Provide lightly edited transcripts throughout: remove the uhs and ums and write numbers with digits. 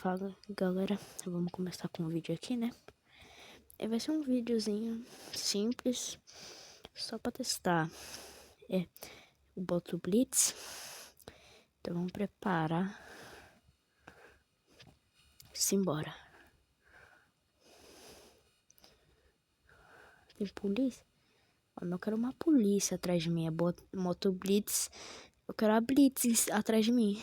Fala galera, vamos começar com um vídeo aqui, né? Vai ser um videozinho simples, só pra testar o Boto Blitz. Então vamos preparar. Simbora. Tem polícia? Eu não quero uma polícia atrás de mim, Moto Blitz. Eu quero a Blitz atrás de mim.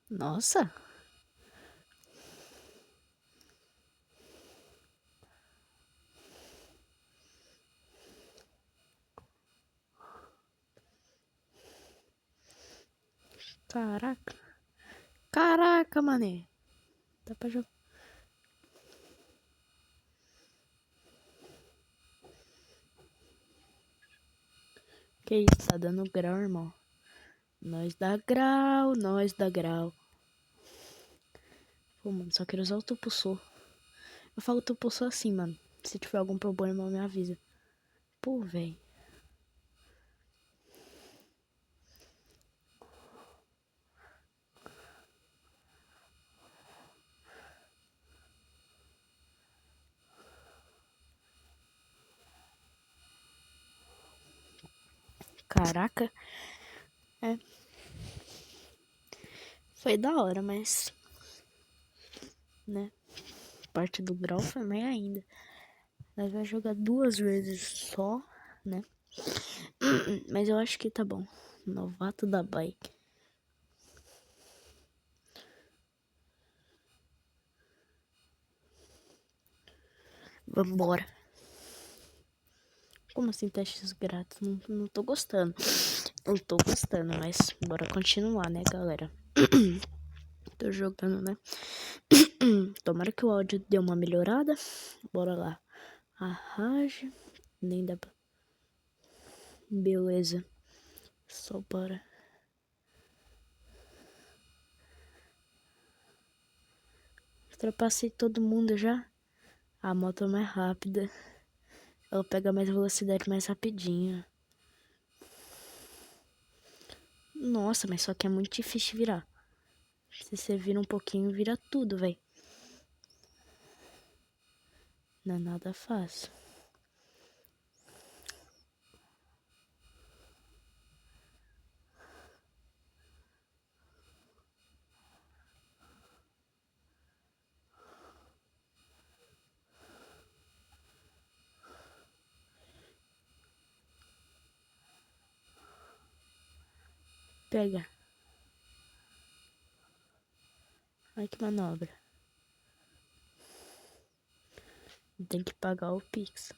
Nossa! Caraca! Caraca, mané! Dá pra jogar. Que isso? Tá dando grau, irmão. Nós dá grau, nós dá grau. Pô, mano, só quero usar o Tupusou. Eu falo Tupusou assim, mano. Se tiver algum problema, me avisa. Pô, velho. Caraca. Foi da hora, mas... né? Parte do grau foi mais ainda. Nós vai jogar 2 vezes só, né? Mas eu acho que tá bom. Novato da bike. Vambora. Como assim testes grátis? Não tô gostando. Não tô gostando, mas bora continuar, né, galera? Tô jogando, né? Tomara que o áudio dê uma melhorada. Bora lá. Arrage. Nem dá pra... Beleza. Só bora. Ultrapassei todo mundo já. A moto é mais rápida. Ela pega mais velocidade mais rapidinho. Nossa, mas só que é muito difícil virar. Se você vira um pouquinho, vira tudo, velho. Não é nada fácil. Pega. Olha que manobra. Tem que pagar o Pix.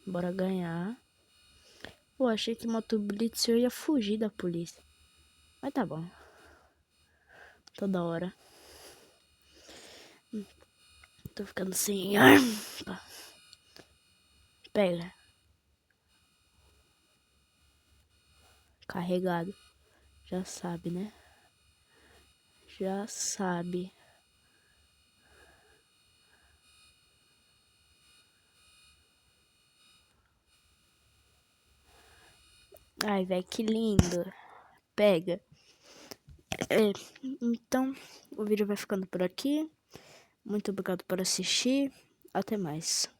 Bora ganhar. Pô, achei que Moto Blitz eu ia fugir da polícia. Mas tá bom. Toda hora. Tô ficando sem arma. Pega. Carregado. Já sabe, né? Já sabe. Ai, velho, que lindo. Pega. Então, o vídeo vai ficando por aqui. Muito obrigado por assistir. Até mais.